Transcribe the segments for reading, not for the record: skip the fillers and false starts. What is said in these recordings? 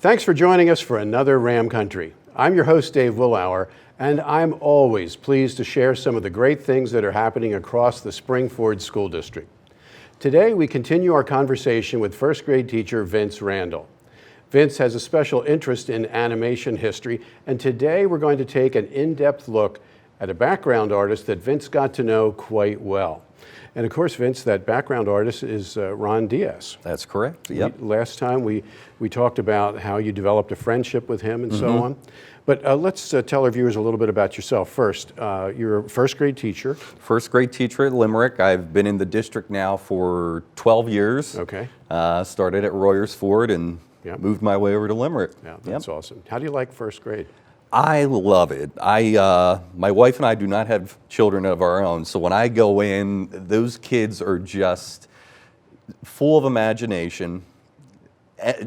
Thanks for joining us for another Ram Country. I'm your host, Dave Willauer, and I'm always pleased to share some of the great things that are happening across the Spring Ford School District. Today, we continue our conversation with first grade teacher Vince Randall. Vince has a special interest in animation history, and today we're going to take an in-depth look at a background artist that Vince got to know quite well. And of course, Vince, that background artist is Ron Diaz. That's correct. Yep. Last time we talked about how you developed a friendship with him and so on. But let's tell our viewers a little bit about yourself first. You're a first grade teacher. First grade teacher at Limerick. I've been in the district now for 12 years. Okay. Started at Royersford and moved my way over to Limerick. Yeah, that's awesome. How do you like first grade? I love it. My wife and I do not have children of our own, so when I go in, those kids are just full of imagination.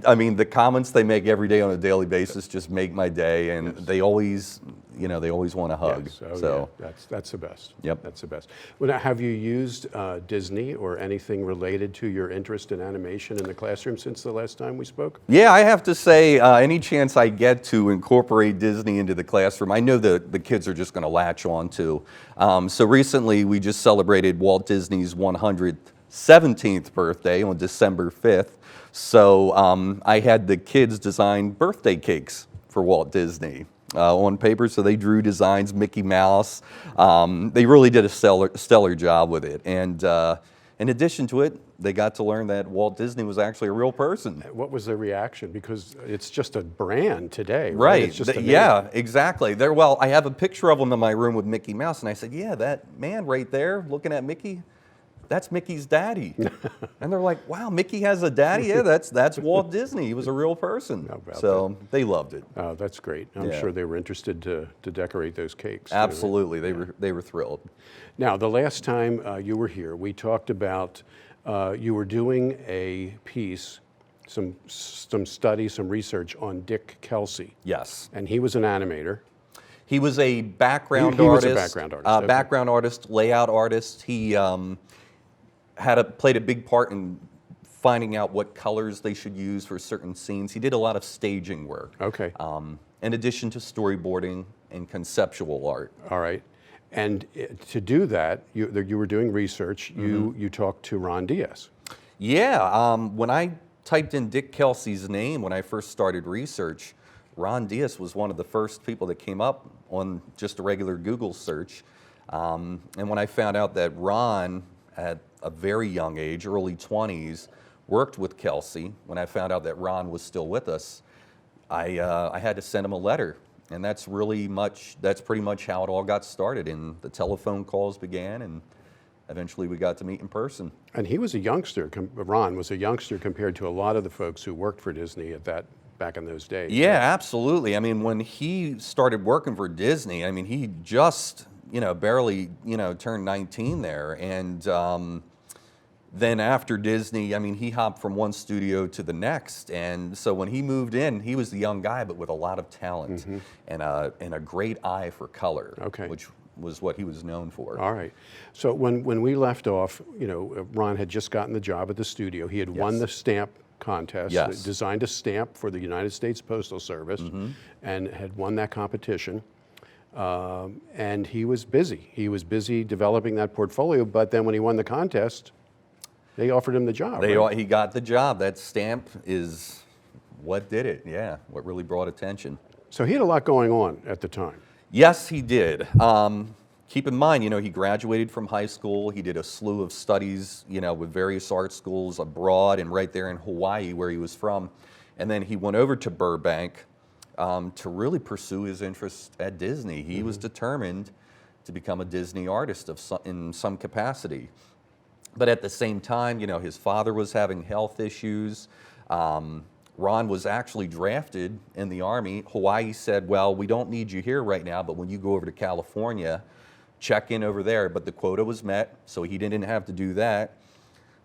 I mean, the comments they make every day on a daily basis just make my day, and they always, they always want a hug. Yes. Oh, so yeah. That's the best. Yep. That's the best. Well, now, have you used Disney or anything related to your interest in animation in the classroom since the last time we spoke? Yeah, I have to say, any chance I get to incorporate Disney into the classroom, I know that the kids are just going to latch on to. So recently, we just celebrated Walt Disney's 117th birthday on December 5th. So I had the kids design birthday cakes for Walt Disney on paper. So they drew designs, Mickey Mouse. They really did a stellar job with it. And in addition to it, they got to learn that Walt Disney was actually a real person. What was the reaction? Because it's just a brand today, right? Right. It's just yeah, exactly. Well, I have a picture of him in my room with Mickey Mouse, and I said, yeah, that man right there looking at Mickey, that's Mickey's daddy. And they're like, wow, Mickey has a daddy? Yeah, that's Walt Disney. He was a real person. So they loved it. Oh, that's great. I'm sure they were interested to decorate those cakes. Absolutely. They were thrilled. Now, the last time you were here, we talked about you were doing a piece, some study, some research on Dick Kelsey. Yes. And he was an animator. He was a background artist. He Was a background artist. Okay. Background artist, layout artist. He played a big part in finding out what colors they should use for certain scenes. He did a lot of staging work. Okay. In addition to storyboarding and conceptual art. All right. And to do that, you were doing research. You talked to Ron Diaz. Yeah. When I typed in Dick Kelsey's name when I first started research, Ron Diaz was one of the first people that came up on just a regular Google search. And when I found out that Ron, at a very young age, early 20s, worked with Kelsey, when I found out that Ron was still with us, I had to send him a letter. And that's pretty much how it all got started. And the telephone calls began, and eventually we got to meet in person. And he was a youngster. Ron was a youngster compared to a lot of the folks who worked for Disney back in those days. Yeah, absolutely. I mean, when he started working for Disney, I mean, he just barely turned 19 there, and then after Disney, I mean, he hopped from one studio to the next, and so when he moved in, he was the young guy, but with a lot of talent and a great eye for color, which was what he was known for. All right. So when we left off, Ron had just gotten the job at the studio. He had won the stamp contest, designed a stamp for the United States Postal Service, and had won that competition. And he was busy. He was busy developing that portfolio, but then when he won the contest, they offered him the job. He got the job. That stamp is what did it, what really brought attention. So he had a lot going on at the time. Yes, he did. Keep in mind, he graduated from high school. He did a slew of studies, with various art schools abroad and right there in Hawaii where he was from. And then he went over to Burbank to really pursue his interest at Disney. He was determined to become a Disney artist in some capacity. But at the same time, his father was having health issues. Ron was actually drafted in the Army. Hawaii said, well, we don't need you here right now, but when you go over to California, check in over there. But the quota was met, so he didn't have to do that.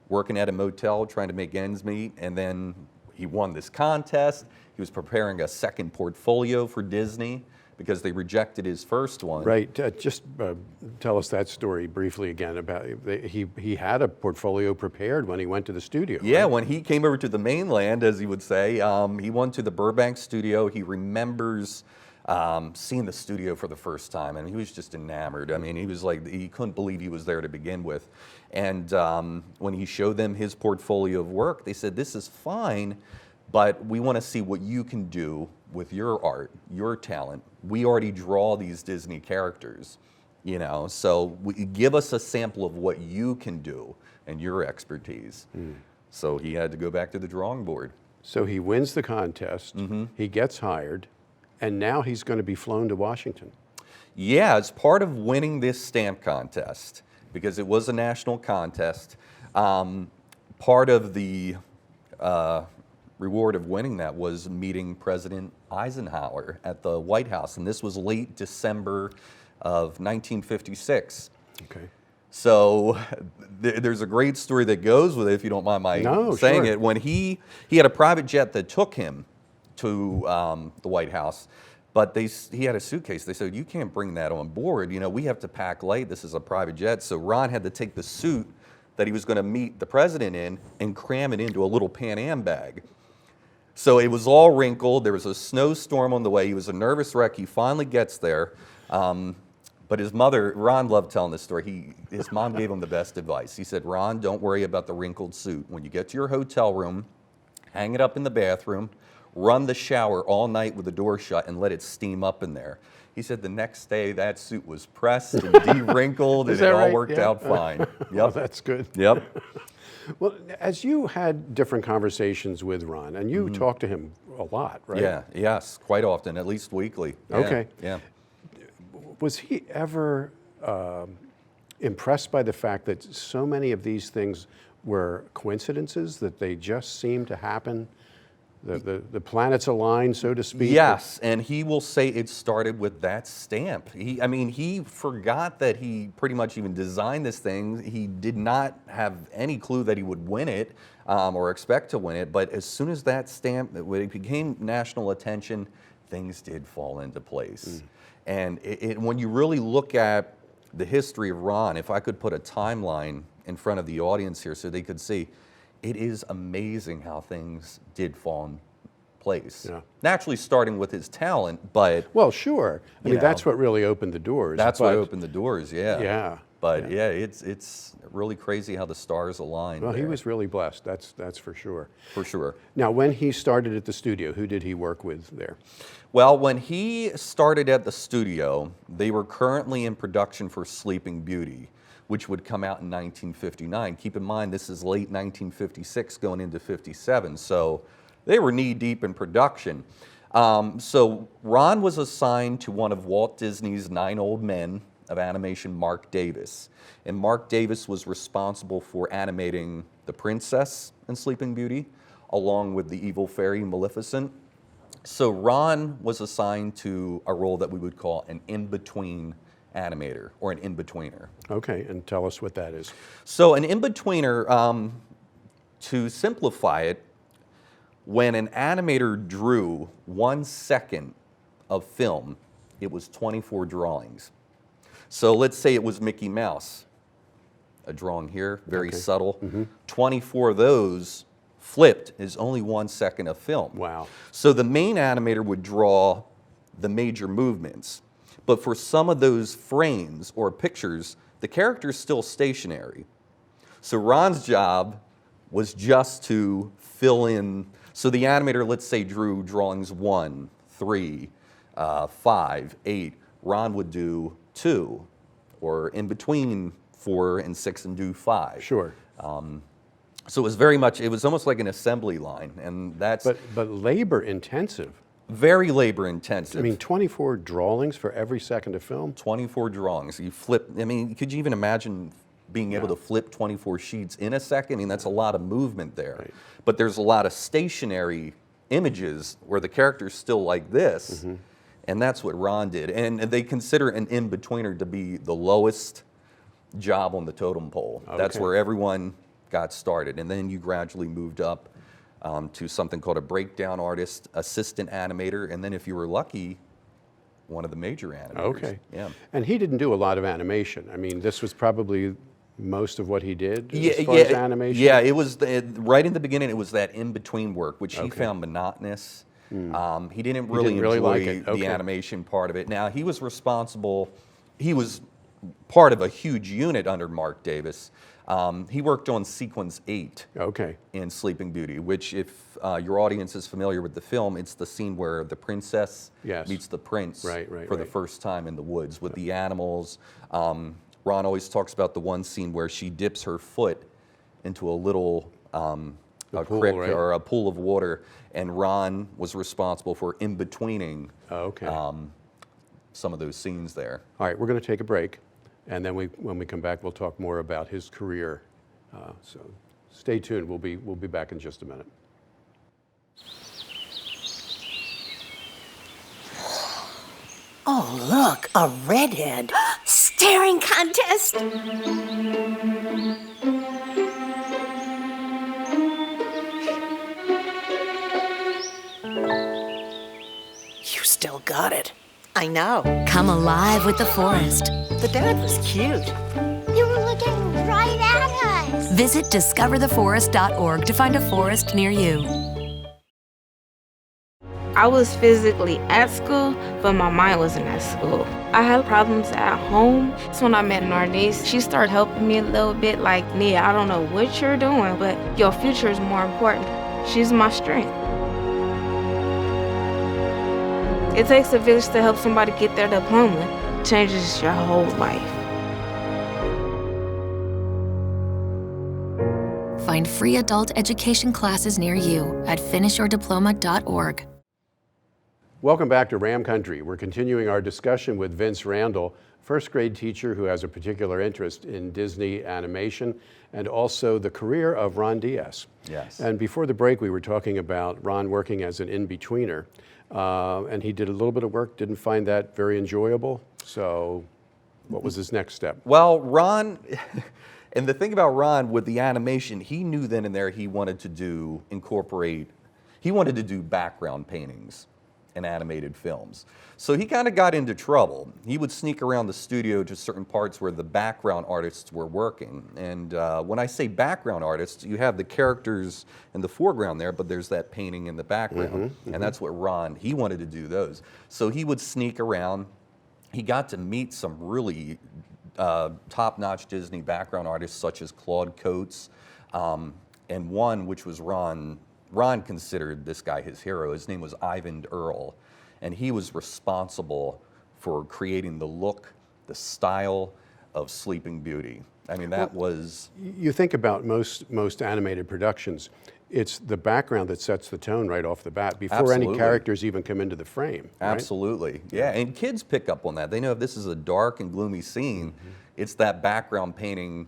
Working at a motel, trying to make ends meet, and then he won this contest. He was preparing a second portfolio for Disney, because they rejected his first one. Right. Just tell us that story briefly again about he had a portfolio prepared when he went to the studio. Yeah, right? when he came over to the mainland, as he would say, he went to the Burbank studio. He remembers seeing the studio for the first time, and he was just enamored. I mean, he was like, he couldn't believe he was there to begin with. And when he showed them his portfolio of work, they said, "This is fine, but we want to see what you can do with your art, your talent. We already draw these Disney characters, you know, so give us a sample of what you can do and your expertise." So he had to go back to the drawing board. So he wins the contest. He gets hired, and now he's going to be flown to Washington. Yeah, as part of winning this stamp contest, because it was a national contest, part of the reward of winning that was meeting President Eisenhower at the White House, and this was late December of 1956. Okay. So there's a great story that goes with it, if you don't mind my saying sure. it. When he had a private jet that took him to the White House, but he had a suitcase. They said, "You can't bring that on board. You know, we have to pack light. This is a private jet." So Ron had to take the suit that he was going to meet the president in and cram it into a little Pan Am bag. So it was all wrinkled. There was a snowstorm on the way. He was a nervous wreck. He finally gets there. But his mother, Ron loved telling this story. His mom gave him the best advice. He said, "Ron, don't worry about the wrinkled suit. When you get to your hotel room, hang it up in the bathroom, run the shower all night with the door shut, and let it steam up in there." He said the next day that suit was pressed and de-wrinkled, and it all worked out fine. Oh, that's good. Yep. Well, as you had different conversations with Ron, and you talked to him a lot, right? Yeah, yes, quite often, at least weekly. Yeah, Okay. Yeah. Was he ever impressed by the fact that so many of these things were coincidences, that they just seemed to happen? The planets aligned, so to speak? Yes, and he will say it started with that stamp. He forgot that he pretty much even designed this thing. He did not have any clue that he would win it or expect to win it, but as soon as that stamp, when it became national attention, things did fall into place. And when you really look at the history of Ron, if I could put a timeline in front of the audience here so they could see, it is amazing how things did fall in place. Yeah. Naturally starting with his talent, but Well, sure. I mean, know. that's what really opened the doors. that's what but- opened the doors, yeah. Yeah. But yeah, it's really crazy how the stars aligned. Well, he there, was really blessed, that's for sure. for sure. Now, when he started at the studio, who did he work with there? Well, when he started at the studio, they were currently in production for Sleeping Beauty, which would come out in 1959. Keep in mind, this is late 1956 going into 57, so they were knee-deep in production. So Ron was assigned to one of Walt Disney's 9 old men of animation, Mark Davis. And Mark Davis was responsible for animating the princess in Sleeping Beauty, along with the evil fairy Maleficent. So Ron was assigned to a role that we would call an in-between animator, or an in-betweener. Okay, and tell us what that is. So an in-betweener, to simplify it, when an animator drew 1 second of film, it was 24 drawings. So let's say it was Mickey Mouse, a drawing here, very subtle. 24 of those flipped is only 1 second of film. Wow. So the main animator would draw the major movements. But for some of those frames or pictures, the character's still stationary. So Ron's job was just to fill in. So the animator, let's say, drew drawings 1, 3, 5, 8. Ron would do 2, or in between 4 and 6 and do 5. Sure. So it was very much, it was almost like an assembly line, and that's But labor intensive. very labor intensive. I mean, 24 drawings for every second of film? 24 drawings. You flip, I mean, could you even imagine being able to flip 24 sheets in a second? I mean, that's a lot of movement there. Right. But there's a lot of stationary images where the character's still like this, and that's what Ron did. And they consider an in-betweener to be the lowest job on the totem pole. That's Okay. where everyone got started, and then you gradually moved up to something called a breakdown artist, assistant animator, and then if you were lucky, one of the major animators. Okay. Yeah. And he didn't do a lot of animation. I mean, this was probably most of what he did as far as animation? Yeah, it was right in the beginning. It was that in-between work, which he found monotonous. He didn't really enjoy like it. the Okay. animation part of it. Now, he was responsible, he was part of a huge unit under Mark Davis. He worked on sequence 8 Okay. in Sleeping Beauty, which if your audience is familiar with the film, it's the scene where the princess Yes. meets the prince Right, for the first time in the woods with the animals. Ron always talks about the one scene where she dips her foot into a little a pool, creek right? or a pool of water, and Ron was responsible for in-betweening Okay. some of those scenes there. All right, we're going to take a break, and then when we come back, we'll talk more about his career. So stay tuned. We'll be back in just a minute. Oh, look, a redhead. Staring contest. You still got it. I know. Come alive with the forest. The dad was cute. You were looking right at us. Visit discovertheforest.org to find a forest near you. I was physically at school, but my mind wasn't at school. I had problems at home. So when I met Narnese, she started helping me a little bit, like, Nia, I don't know what you're doing, but your future is more important. She's my strength. It takes a village to help somebody get their diploma. It changes your whole life. Find free adult education classes near you at finishyourdiploma.org. Welcome back to Ram Country. We're continuing our discussion with Vince Randall, first grade teacher who has a particular interest in Disney animation, and also the career of Ron Diaz. Yes. And before the break, we were talking about Ron working as an in-betweener, and he did a little bit of work, didn't find that very enjoyable. So what was his next step? Well, Ron, and the thing about Ron with the animation, he knew then and there he wanted to do background paintings in animated films. So he kind of got into trouble. He would sneak around the studio to certain parts where the background artists were working. And when I say background artists, you have the characters in the foreground there, but there's that painting in the background. And that's what Ron, he wanted to do those. So he would sneak around. He got to meet some really top-notch Disney background artists such as Claude Coates, and one which was Ron considered this guy his hero. His name was Ivan Earl, and he was responsible for creating the look, the style of Sleeping Beauty. I mean, that was... You think about most animated productions, it's the background that sets the tone right off the bat before any Absolutely. characters even come into the frame. Right? Absolutely, yeah, and kids pick up on that. They know if this is a dark and gloomy scene, it's that background painting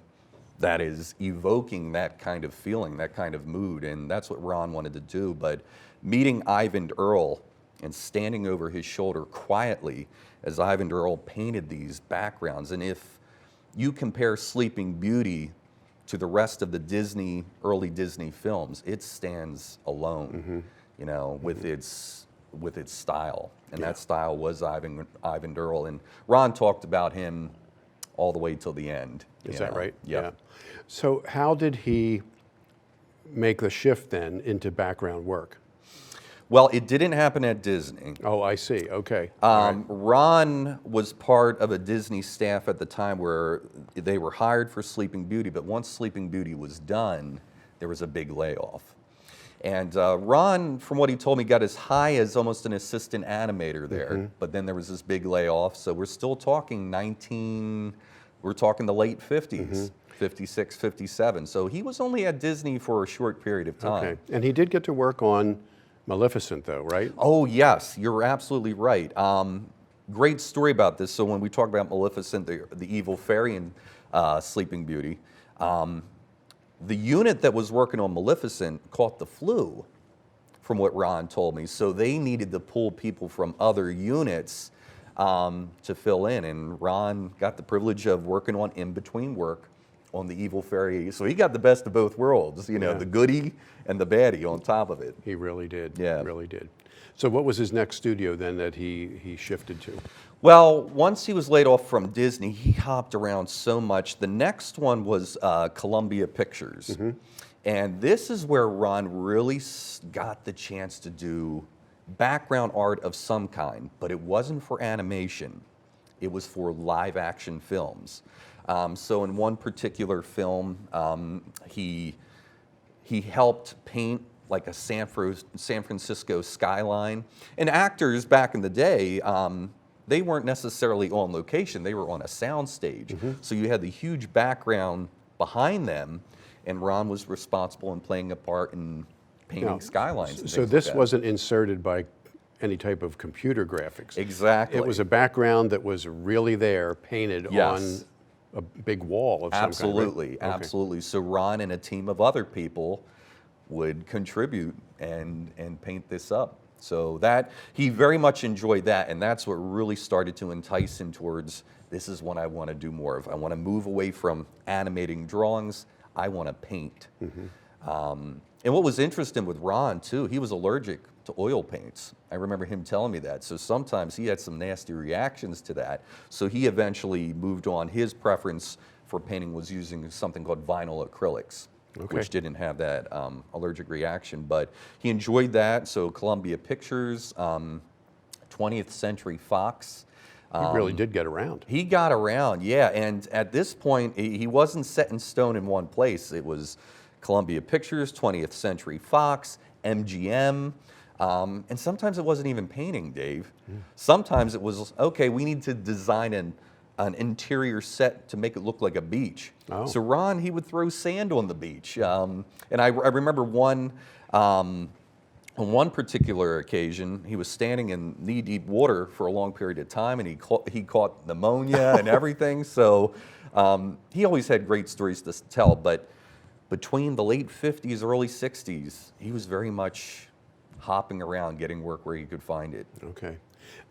that is evoking that kind of feeling, that kind of mood, and that's what Ron wanted to do. But meeting Ivan Earl and standing over his shoulder quietly as Ivan Earl painted these backgrounds, and if you compare Sleeping Beauty to the rest of the early Disney films, it stands alone, you know, with its style, and that style was Ivan Earl, and Ron talked about him all the way till the end. Is that right? Yep. Yeah. So how did he make the shift then into background work? Well, it didn't happen at Disney. Oh, I see. Okay. All right. Ron was part of a Disney staff at the time where they were hired for Sleeping Beauty, but once Sleeping Beauty was done, there was a big layoff. And Ron, from what he told me, got as high as almost an assistant animator there, but then there was this big layoff, so we're still talking we're talking the late 50s, 56, 57. So he was only at Disney for a short period of time. Okay. And he did get to work on Maleficent, though, right? Oh, yes, you're absolutely right. Great story about this. So when we talk about Maleficent, the evil fairy in Sleeping Beauty, the unit that was working on Maleficent caught the flu, from what Ron told me. So they needed to pull people from other units to fill in. And Ron got the privilege of working on in-between work on the evil fairy. So he got the best of both worlds, you know, Yeah. the goodie and the baddie on top of it. He really did. Yeah. Really did. So what was his next studio then that he shifted to? Well, once he was laid off from Disney, he hopped around so much. The next one was Columbia Pictures. And this is where Ron really got the chance to do background art of some kind, but it wasn't for animation. It was for live action films. So in one particular film, he helped paint like a San Francisco skyline. And actors back in the day, they weren't necessarily on location, they were on a sound stage. So you had the huge background behind them, and Ron was responsible in playing a part in painting Now, skylines. And So things this like that. wasn't inserted by any type of computer graphics. Exactly. It was a background that was really there, painted Yes. on a big wall of some Absolutely, kind. Right? Okay. absolutely. So Ron and a team of other people would contribute and paint this up. So that he very much enjoyed that, and that's what really started to entice him towards this is what I want to do more of. I want to move away from animating drawings. I want to paint. And what was interesting with Ron too, he was allergic to oil paints. I remember him telling me that. So sometimes he had some nasty reactions to that. So he eventually moved on. His preference for painting was using something called vinyl acrylics, Okay. which didn't have that allergic reaction. But he enjoyed that. So Columbia Pictures, 20th Century Fox. He really did get around. He got around, yeah. And at this point, he wasn't set in stone in one place. It was Columbia Pictures, 20th Century Fox, MGM. And sometimes it wasn't even painting, Dave. Sometimes it was, okay, we need to design an interior set to make it look like a beach. Oh. So Ron, he would throw sand on the beach. And I remember on one particular occasion, he was standing in knee-deep water for a long period of time, and he caught pneumonia and everything. So he always had great stories to tell. But between the late 50s, early 60s, he was very much hopping around, getting work where he could find it. Okay.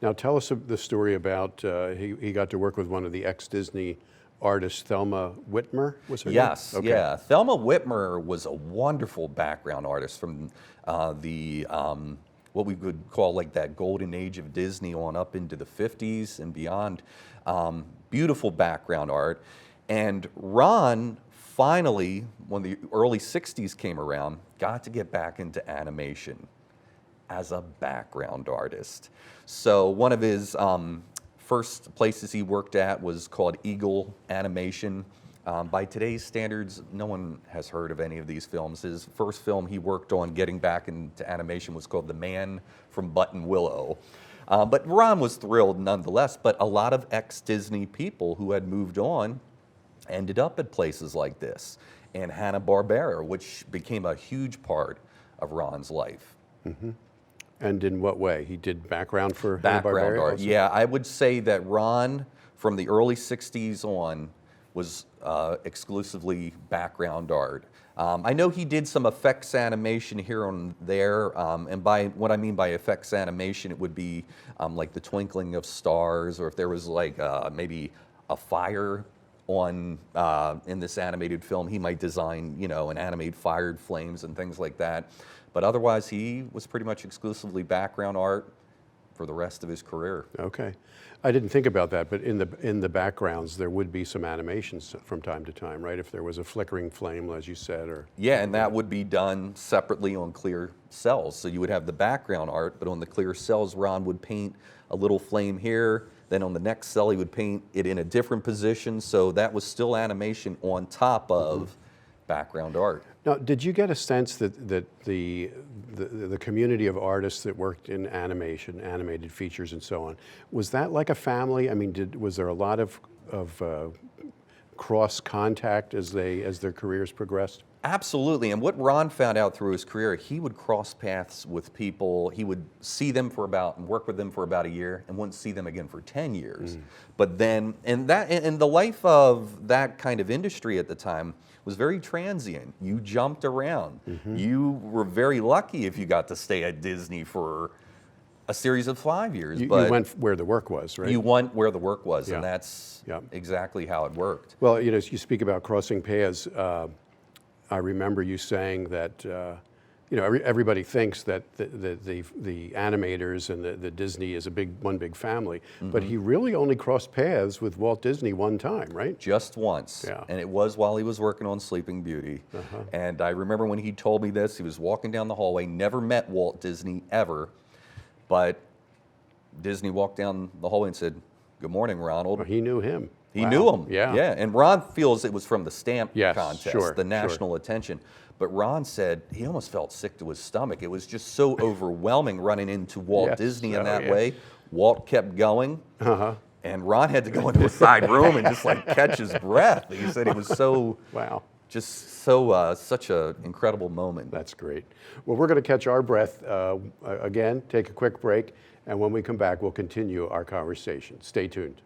Now tell us the story about he got to work with one of the ex-Disney artists, Thelma Whitmer, was her name? Yes, Okay. yeah. Thelma Whitmer was a wonderful background artist from the what we would call like that golden age of Disney on up into the 50s and beyond. Beautiful background art. And Ron finally, when the early 60s came around, got to get back into animation as a background artist. So one of his first places he worked at was called Eagle Animation. By today's standards, no one has heard of any of these films. His first film he worked on getting back into animation was called The Man from Button Willow. But Ron was thrilled nonetheless, but a lot of ex-Disney people who had moved on ended up at places like this, and Hanna-Barbera, which became a huge part of Ron's life. And in what way? He did background for Background Hanna-Barbera art. also? Yeah, I would say that Ron, from the early 60s on, was exclusively background art. I know he did some effects animation here and there, and by what I mean by effects animation, it would be like the twinkling of stars, or if there was like maybe a fire on in this animated film, he might design, you know, and animate fired flames and things like that. But otherwise, he was pretty much exclusively background art for the rest of his career. Okay. I didn't think about that, but in the backgrounds, there would be some animations from time to time, right? If there was a flickering flame, as you said, or... Yeah, and that would be done separately on clear cells. So you would have the background art, but on the clear cells, Ron would paint a little flame here. Then on the next cell, he would paint it in a different position. So that was still animation on top of background art. Now, did you get a sense that the community of artists that worked in animation, animated features and so on, was that like a family? I mean, was there a lot of cross contact as their careers progressed? Absolutely, and what Ron found out through his career, he would cross paths with people. He would see them and work with them for about a year, and wouldn't see them again for 10 years. But then, and the life of that kind of industry at the time was very transient. You jumped around. You were very lucky if you got to stay at Disney for A series of 5 years. You but went where the work was, right? you went where the work was, Yeah. and that's Yeah. exactly how it worked. Well, you know, you speak about crossing paths. I remember you saying that, you know, everybody thinks that the animators and the Disney is one big family, but he really only crossed paths with Walt Disney one time, right? Just once. Yeah. And it was while he was working on Sleeping Beauty. And I remember when he told me this, he was walking down the hallway, never met Walt Disney ever, but Disney walked down the hallway and said, "Good morning, Ronald." Well, he knew him. He Wow. knew him. Yeah. Yeah. And Ron feels it was from the stamp Yes, contest, sure, the national attention. But Ron said he almost felt sick to his stomach. It was just so overwhelming running into Walt Yes. Disney in Oh, that yeah. way. Walt kept going. Uh-huh. And Ron had to go into a side room and just like catch his breath. He said it was so, Wow. just so, such an incredible moment. That's great. Well, we're going to catch our breath again, take a quick break, and when we come back, we'll continue our conversation. Stay tuned.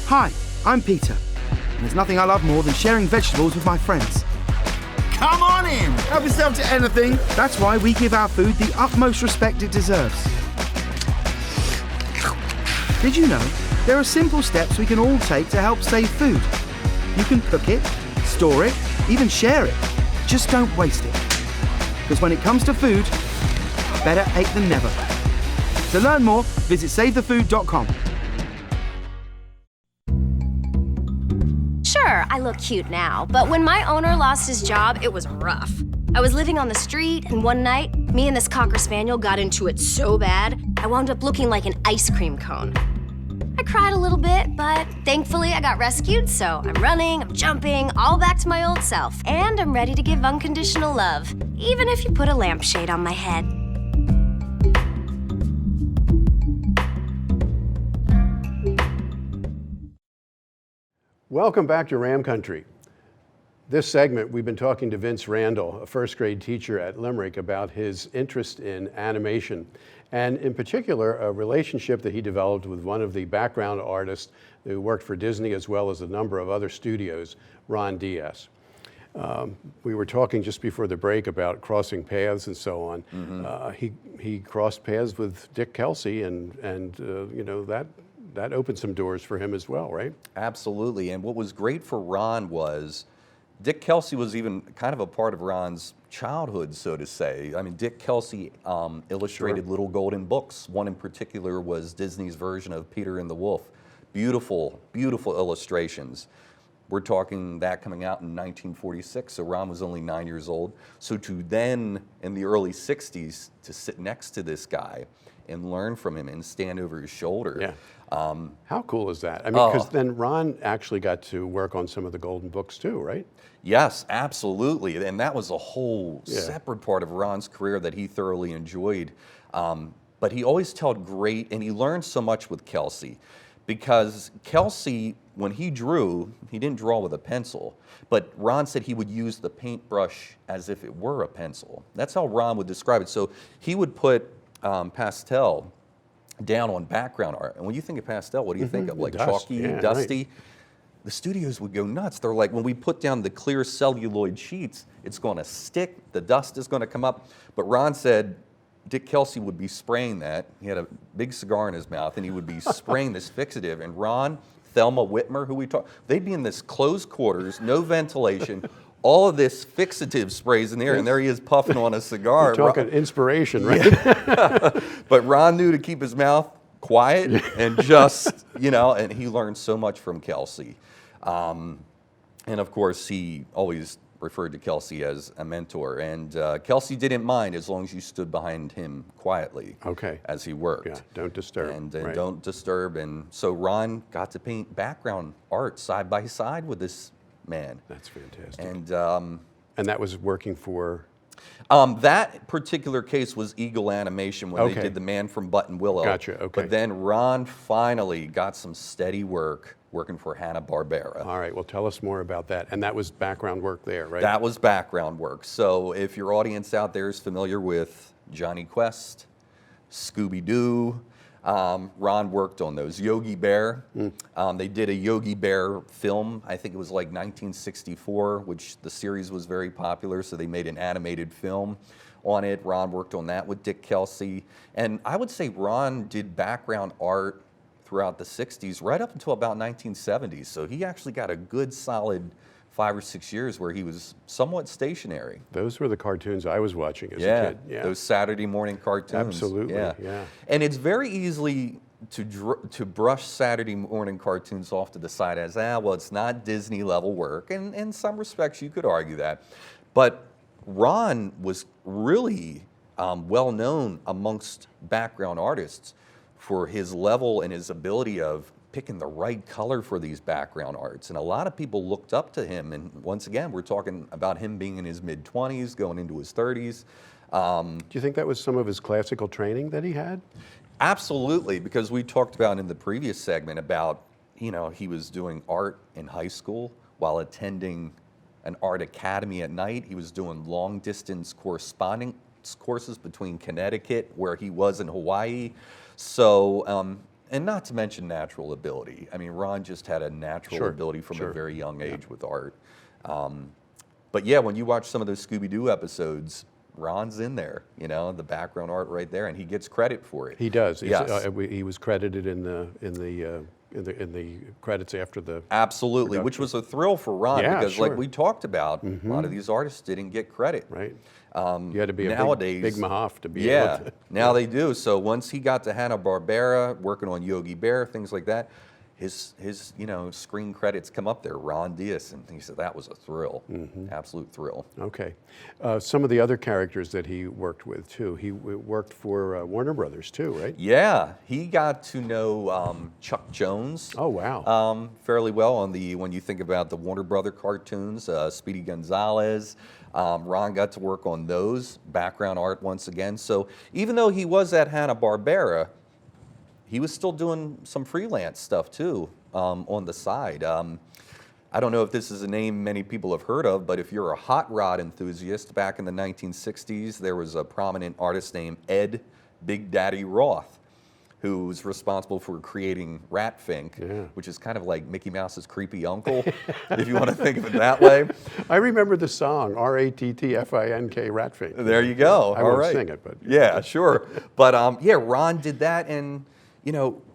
Hi, I'm Peter, and there's nothing I love more than sharing vegetables with my friends. Come on in! Help yourself to anything. That's why we give our food the utmost respect it deserves. Did you know there are simple steps we can all take to help save food? You can cook it, store it, even share it. Just don't waste it. Because when it comes to food, better ate than never. To learn more, visit SaveTheFood.com. Sure, I look cute now, but when my owner lost his job, it was rough. I was living on the street, and one night, me and this Cocker Spaniel got into it so bad, I wound up looking like an ice cream cone. I cried a little bit, but thankfully I got rescued, so I'm running, I'm jumping, all back to my old self, and I'm ready to give unconditional love, even if you put a lampshade on my head. Welcome back to Ram Country. This segment, we've been talking to Vince Randall, a first grade teacher at Limerick, about his interest in animation, and in particular, a relationship that he developed with one of the background artists who worked for Disney as well as a number of other studios, Ron Diaz. We were talking just before the break about crossing paths and so on. He crossed paths with Dick Kelsey, and you know, that opened some doors for him as well, right? Absolutely. And what was great for Ron was Dick Kelsey was even kind of a part of Ron's childhood, so to say. I mean, Dick Kelsey illustrated little golden books. One in particular was Disney's version of Peter and the Wolf. Beautiful, beautiful illustrations. We're talking that coming out in 1946, so Ron was only 9 years old. So to then, in the early 60s, to sit next to this guy and learn from him and stand over his shoulder. Yeah. How cool is that? I mean, because Oh. then Ron actually got to work on some of the golden books too, right? Yes, absolutely. And that was a whole Yeah. separate part of Ron's career that he thoroughly enjoyed. But he always told great, and he learned so much with Kelsey. Because Kelsey, when he drew, he didn't draw with a pencil. But Ron said he would use the paintbrush as if it were a pencil. That's how Ron would describe it. So he would put pastel down on background art. And when you think of pastel, what do you think of? Like Dust, chalky, yeah, dusty? right. The studios would go nuts. They're like, when we put down the clear celluloid sheets, it's going to stick, the dust is going to come up. But Ron said Dick Kelsey would be spraying that. He had a big cigar in his mouth, and he would be spraying this fixative. And Ron, Thelma Whitmer, who we talked, they'd be in this closed quarters, no ventilation, all of this fixative sprays in the air, and there he is puffing on a cigar. You're talking inspiration, right? But Ron knew to keep his mouth quiet and just, you know, and he learned so much from Kelsey. And of course, he always referred to Kelsey as a mentor. And Kelsey didn't mind as long as you stood behind him quietly Okay. as he worked. Yeah, don't disturb. And right. don't disturb. And so Ron got to paint background art side by side with this man. That's fantastic. And that was working for. that particular case was Eagle Animation when Okay. they did The Man from Button Willow. Gotcha, okay. But then Ron finally got some steady work working for Hanna-Barbera. All right, well, tell us more about that. And that was background work there, right? That was background work. So if your audience out there is familiar with Johnny Quest, Scooby-Doo, Ron worked on those. Yogi Bear, they did a Yogi Bear film, I think it was like 1964, which the series was very popular, so they made an animated film on it. Ron worked on that with Dick Kelsey. And I would say Ron did background art throughout the 60s, right up until about 1970s. So he actually got a good solid 5 or 6 years where he was somewhat stationary. Those were the cartoons I was watching as a kid. Yeah, those Saturday morning cartoons. Absolutely, yeah. And it's very easily to brush Saturday morning cartoons off to the side as, well, it's not Disney level work. And in some respects, you could argue that. But Ron was really well known amongst background artists for his level and his ability of picking the right color for these background arts. And a lot of people looked up to him. And once again, we're talking about him being in his mid-20s, going into his 30s. Do you think that was some of his classical training that he had? Absolutely, because we talked about in the previous segment about, he was doing art in high school while attending an art academy at night. He was doing long distance correspondence courses between Connecticut, where he was, in Hawaii. So, and not to mention natural ability. I mean, Ron just had a natural ability from a very young age with art. But yeah, when you watch some of those Scooby-Doo episodes, Ron's in there, the background art right there, and he gets credit for it. He does. Yes. He was credited in the credits after the Absolutely, which was a thrill for Ron because, like we talked about, a lot of these artists didn't get credit. Right. You had to be nowadays, a big Mahoff to be able to. Now they do. So once he got to Hanna-Barbera, working on Yogi Bear, things like that, his screen credits come up there, Ron Diaz, and he said that was a thrill, absolute thrill. Okay. Some of the other characters that he worked with too. He worked for Warner Brothers too, right? Yeah, he got to know Chuck Jones. Oh wow. Fairly well on when you think about the Warner Brother cartoons, Speedy Gonzales. Ron got to work on those background art once again. So even though he was at Hanna-Barbera, he was still doing some freelance stuff too on the side. I don't know if this is a name many people have heard of, but if you're a hot rod enthusiast, back in the 1960s, there was a prominent artist named Ed Big Daddy Roth, who was responsible for creating Ratfink, which is kind of like Mickey Mouse's creepy uncle, if you want to think of it that way. I remember the song, R-A-T-T-F-I-N-K, Ratfink. There you go. I won't sing it, but. Yeah, sure. But Ron did that, and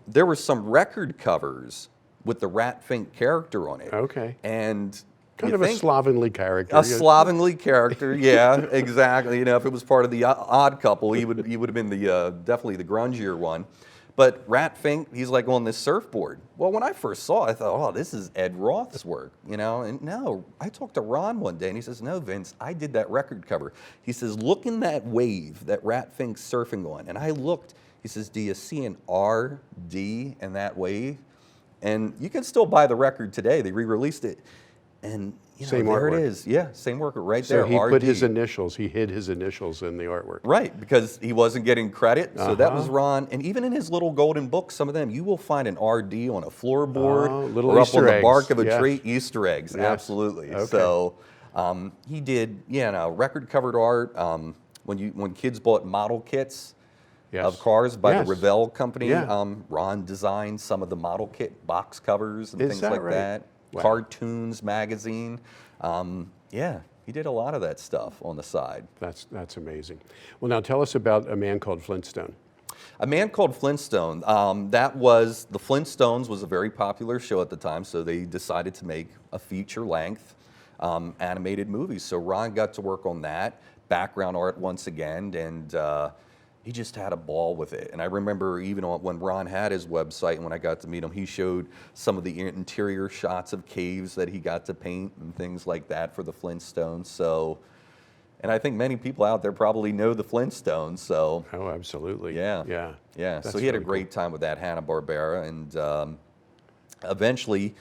there were some record covers with the Ratfink character on it. Okay. And kind of a slovenly character. A slovenly character, yeah, exactly. If it was part of the Odd Couple, he would have been definitely the grungier one. But Ratfink, he's like on this surfboard. Well, when I first saw it, I thought, oh, this is Ed Roth's work, And no, I talked to Ron one day, and he says, no, Vince, I did that record cover. He says, look in that wave that Ratfink's surfing on. And I looked. He says, do you see an R-D in that wave? And you can still buy the record today. They re-released it. And same there artwork. it is. Yeah, same work right so there. So he RD. put his initials, he hid his initials in the artwork. Right, because he wasn't getting credit. So that was Ron. And even in his little golden book, some of them, you will find an RD on a floorboard little or Easter up on eggs. the bark of a Yes. tree. Easter eggs, Yes. absolutely. Okay. So he did, record covered art. When kids bought model kits of cars by the Revell company, Ron designed some of the model kit box covers and things like that. Wow. Cartoons magazine. He did a lot of that stuff on the side. That's amazing. Well, now tell us about A Man Called Flintstone. A Man Called Flintstone. The Flintstones was a very popular show at the time, so they decided to make a feature-length animated movie. So Ron got to work on that, background art once again, and he just had a ball with it. And I remember even when Ron had his website, and when I got to meet him, he showed some of the interior shots of caves that he got to paint and things like that for the Flintstones. So, and I think many people out there probably know the Flintstones. So, oh, absolutely. Yeah. That's So he had a really great time with that Hanna-Barbera, and eventually,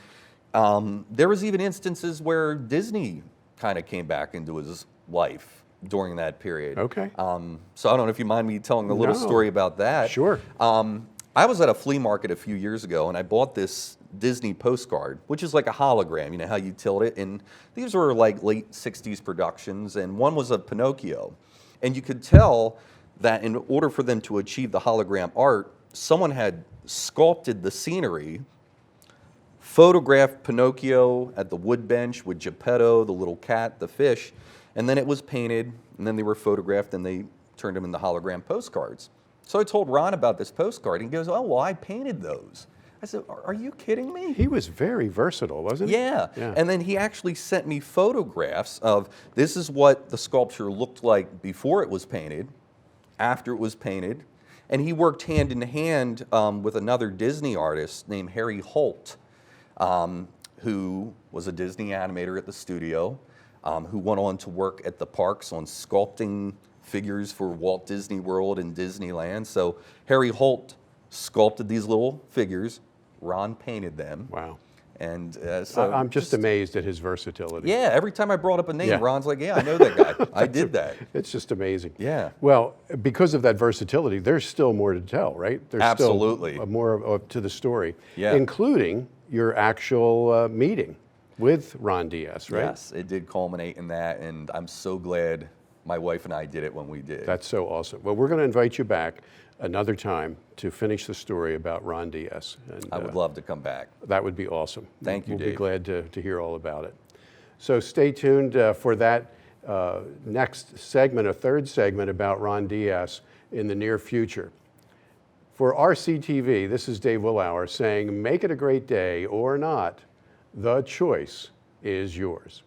there was even instances where Disney kind of came back into his life during that period. Okay. So I don't know if you mind me telling a little story about that. Sure. I was at a flea market a few years ago, and I bought this Disney postcard, which is like a hologram, how you tilt it. And these were like late 60s productions, and one was of Pinocchio. And you could tell that in order for them to achieve the hologram art, someone had sculpted the scenery, photographed Pinocchio at the wood bench with Geppetto, the little cat, the fish, And then it was painted, and then they were photographed, and they turned them into hologram postcards. So I told Ron about this postcard, and he goes, oh, well, I painted those. I said, are you kidding me? He was very versatile, wasn't he? Yeah. And then he actually sent me photographs of this is what the sculpture looked like before it was painted, after it was painted. And he worked hand in hand with another Disney artist named Harry Holt, who was a Disney animator at the studio, who went on to work at the parks on sculpting figures for Walt Disney World and Disneyland. So Harry Holt sculpted these little figures. Ron painted them. Wow. And so I'm just amazed at his versatility. yeah, every time I brought up a name, Yeah. Ron's like, yeah, I know that guy. I did that. It's just amazing. Yeah. Well, because of that versatility, there's still more to tell, right? There's Absolutely. still more to the story, Yeah. including your actual meeting with Ron Diaz, right? Yes, it did culminate in that, and I'm so glad my wife and I did it when we did. That's so awesome. Well, we're going to invite you back another time to finish the story about Ron Diaz. And, I would love to come back. That would be awesome. Thank you, We'll be Dave. glad to hear all about it. So stay tuned for that next segment, a third segment about Ron Diaz in the near future. For RCTV, this is Dave Willauer saying, make it a great day or not, the choice is yours.